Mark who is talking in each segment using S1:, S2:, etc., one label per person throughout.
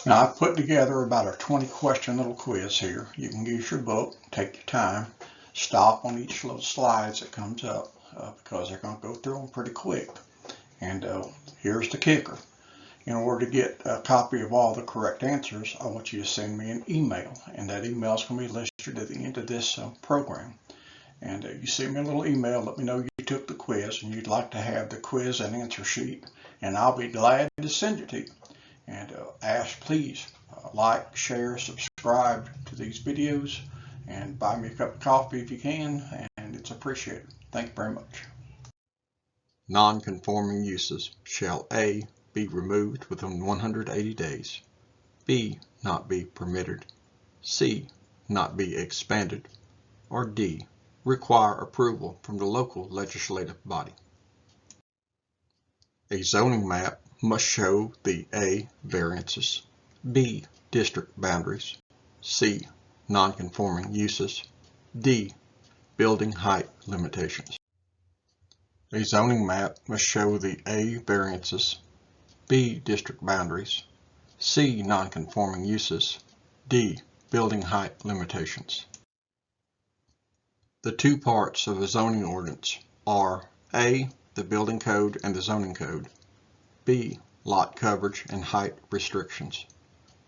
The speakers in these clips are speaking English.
S1: Now I've put together about a 20 question little quiz here. You can use your book, take your time, stop on each little slides that comes up because they're going to go through them pretty quick. And here's the kicker. In order to get a copy of all the correct answers, I want you to send me an email, and that email is going to be listed at the end of this program. And you send me a little email, let me know you took the quiz and you'd like to have the quiz and answer sheet, and I'll be glad to send it to you. And please like, share, subscribe to these videos, and buy me a cup of coffee if you can, and it's appreciated. Thank you very much. Non-conforming uses shall A, be removed within 180 days, B, not be permitted, C, not be expanded, or D, require approval from the local legislative body. A zoning map must show the A, variances, B, district boundaries, C, non-conforming uses, D, building height limitations. A zoning map must show the A, variances, B, district boundaries, C, non-conforming uses, D, building height limitations. The two parts of a zoning ordinance are A, the building code and the zoning code, B, lot coverage and height restrictions,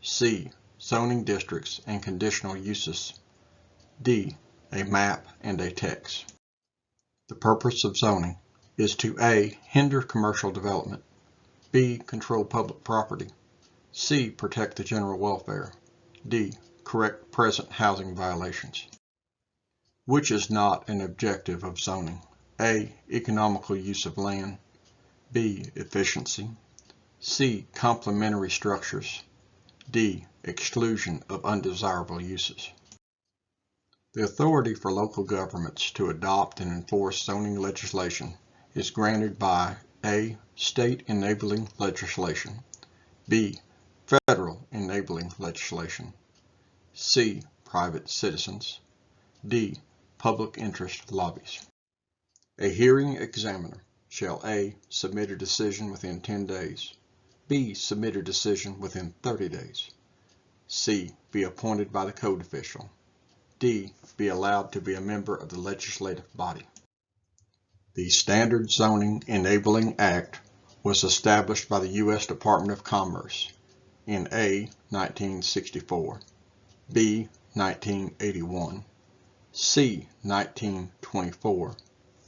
S1: C, zoning districts and conditional uses, D, a map and a text. The purpose of zoning is to A, hinder commercial development, B, control public property, C, protect the general welfare, D, correct present housing violations. Which is not an objective of zoning? A, economical use of land, B, efficiency, C, complementary structures, D, exclusion of undesirable uses. The authority for local governments to adopt and enforce zoning legislation is granted by A, state enabling legislation, B, federal enabling legislation, C, private citizens, D, public interest lobbies. A hearing examiner shall A, submit a decision within 10 days, B, submit a decision within 30 days, C, be appointed by the code official, D, be allowed to be a member of the legislative body. The Standard Zoning Enabling Act was established by the U.S. Department of Commerce in A, 1964, B, 1981, C, 1924,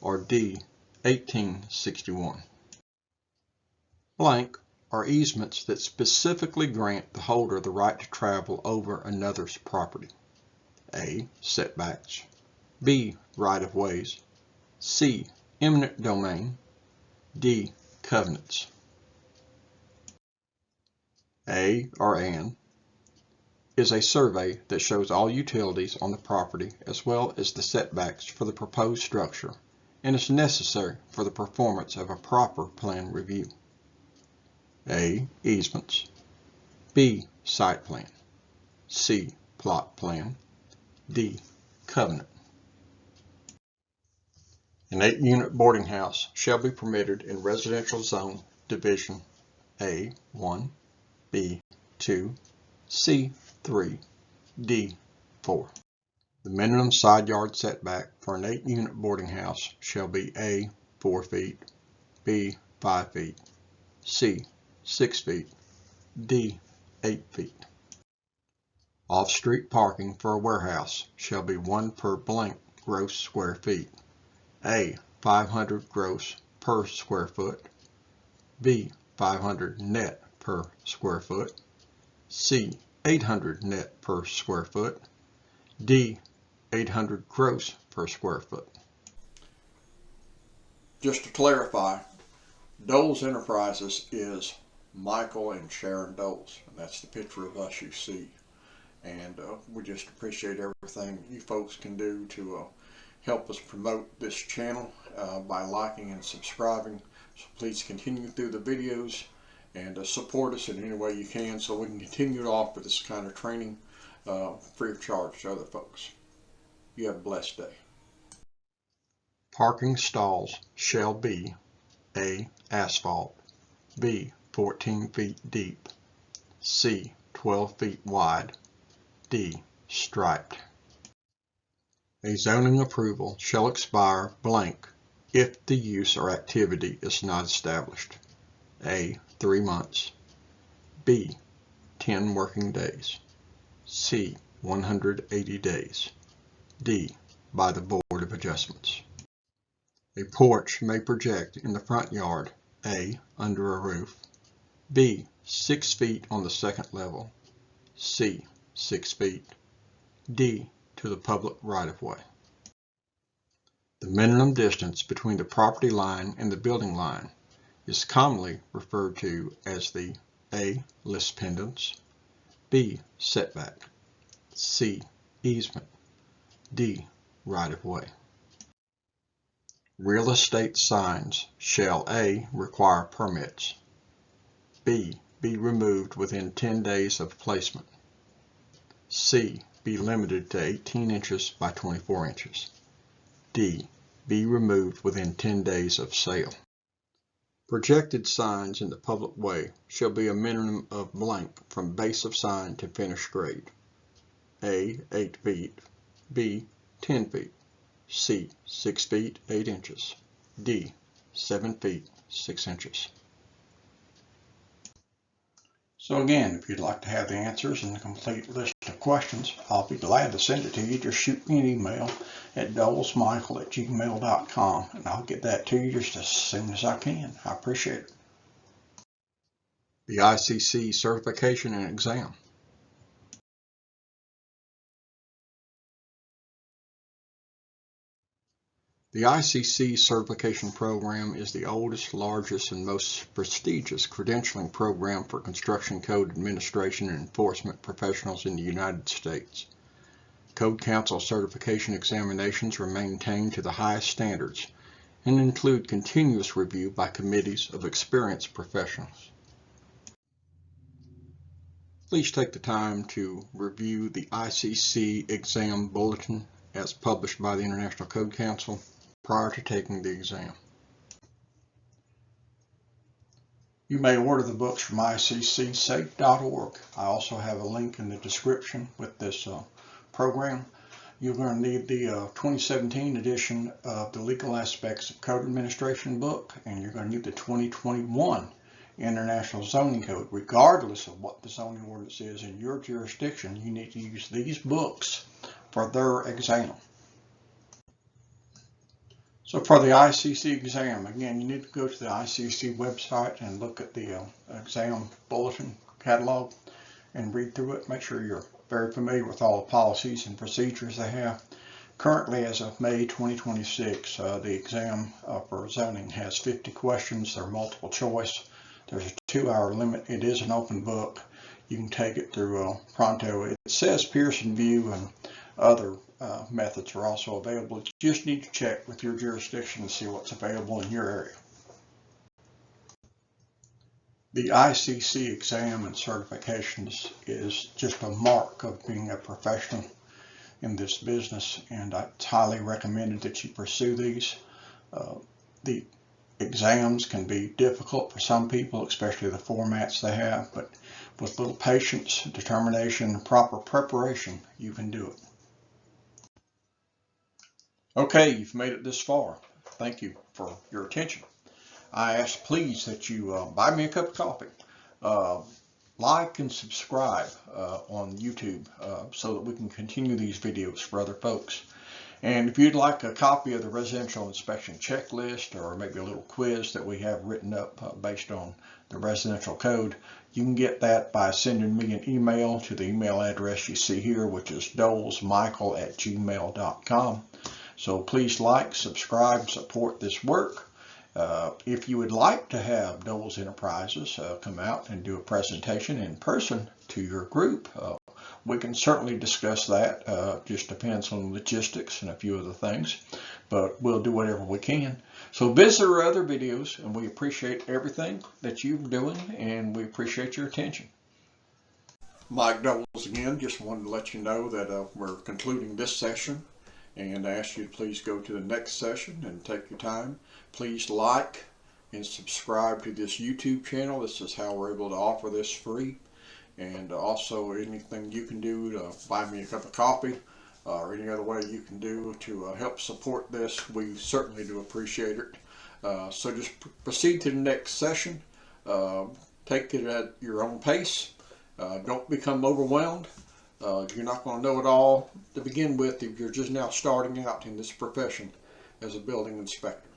S1: or D, 1861. Blank are easements that specifically grant the holder the right to travel over another's property. A, setbacks, B, right-of-ways, C, eminent domain, D, covenants. A, or an, is a survey that shows all utilities on the property as well as the setbacks for the proposed structure and is necessary for the performance of a proper plan review. A, easements, B, site plan, C, plot plan, D, covenant. An 8-unit boarding house shall be permitted in residential zone division A, 1, B, 2, C, 3, D, 4. The minimum side yard setback for an 8-unit boarding house shall be A, 4 feet, B, 5 feet, C, 6 feet, D, 8 feet. Off-street parking for a warehouse shall be 1 per blank gross square feet. A, 500 gross per square foot, B, 500 net per square foot, C, 800 net per square foot, D, 800 gross per square foot. Just to clarify, Doles Enterprises is Michael and Sharon Doles, and that's the picture of us you see. And we just appreciate everything you folks can do to help us promote this channel by liking and subscribing. So please continue through the videos and support us in any way you can so we can continue to offer this kind of training free of charge to other folks. You have a blessed day. Parking stalls shall be A, asphalt, B, 14 feet deep, C, 12 feet wide. D. Striped. A zoning approval shall expire blank if the use or activity is not established. A. 3 months. B. 10 working days. C. 180 days. D. By the Board of Adjustments. A porch may project in the front yard. A. Under a roof. B. 6 feet on the second level. C. 6 feet. D. To the public right-of-way. The minimum distance between the property line and the building line is commonly referred to as the A. List pendants, B. Setback, C. Easement, D. Right-of-way. Real estate signs shall A. Require permits, B. Be removed within 10 days of placement, C. Be limited to 18 inches by 24 inches, D. Be removed within 10 days of sale. Projected signs in the public way shall be a minimum of blank from base of sign to finished grade. A. 8 feet, B. 10 feet, C. 6 feet 8 inches, D. 7 feet 6 inches. So again, if you'd like to have the answers and the complete list of questions, I'll be glad to send it to you. Just shoot me an email at dolesmichael@gmail.com and I'll get that to you just as soon as I can. I appreciate it. The ICC certification and exam. The ICC certification program is the oldest, largest, and most prestigious credentialing program for construction code administration and enforcement professionals in the United States. Code Council certification examinations are maintained to the highest standards and include continuous review by committees of experienced professionals. Please take the time to review the ICC exam bulletin as published by the International Code Council prior to taking the exam. You may order the books from iccsafe.org. I also have a link in the description with this program. You're going to need the 2017 edition of the Legal Aspects of Code Administration book, and you're going to need the 2021 International Zoning Code. Regardless of what the zoning ordinance is in your jurisdiction, you need to use these books for their exam. So for the ICC exam, again, you need to go to the ICC website and look at the exam bulletin catalog and read through it. Make sure you're very familiar with all the policies and procedures they have. Currently, as of May 2026, the exam for zoning has 50 questions. They're multiple choice. There's a 2-hour limit. It is an open book. You can take it through Pronto. It says Pearson VUE and other methods are also available. You just need to check with your jurisdiction and see what's available in your area. The ICC exam and certifications is just a mark of being a professional in this business, and it's highly recommended that you pursue these. The exams can be difficult for some people, especially the formats they have, but with little patience, determination, and proper preparation, you can do it. Okay, you've made it this far. Thank you for your attention. I ask please that you buy me a cup of coffee, like and subscribe on YouTube so that we can continue these videos for other folks. And if you'd like a copy of the residential inspection checklist or maybe a little quiz that we have written up based on the residential code, you can get that by sending me an email to the email address you see here, which is dolesmichael@gmail.com. So please like, subscribe, support this work. If you would like to have Doles Enterprises come out and do a presentation in person to your group, we can certainly discuss that. Just depends on logistics and a few other things, but we'll do whatever we can. So visit our other videos, and we appreciate everything that you're doing, and we appreciate your attention. Mike Doles again. Just wanted to let you know that we're concluding this session and ask you to please go to the next session and take your time. Please like and subscribe to this YouTube channel. This is how we're able to offer this free. And also anything you can do to buy me a cup of coffee or any other way you can do to help support this, we certainly do appreciate it. So just proceed to the next session. Take it at your own pace. Don't become overwhelmed. You're not going to know it all to begin with if you're just now starting out in this profession as a building inspector.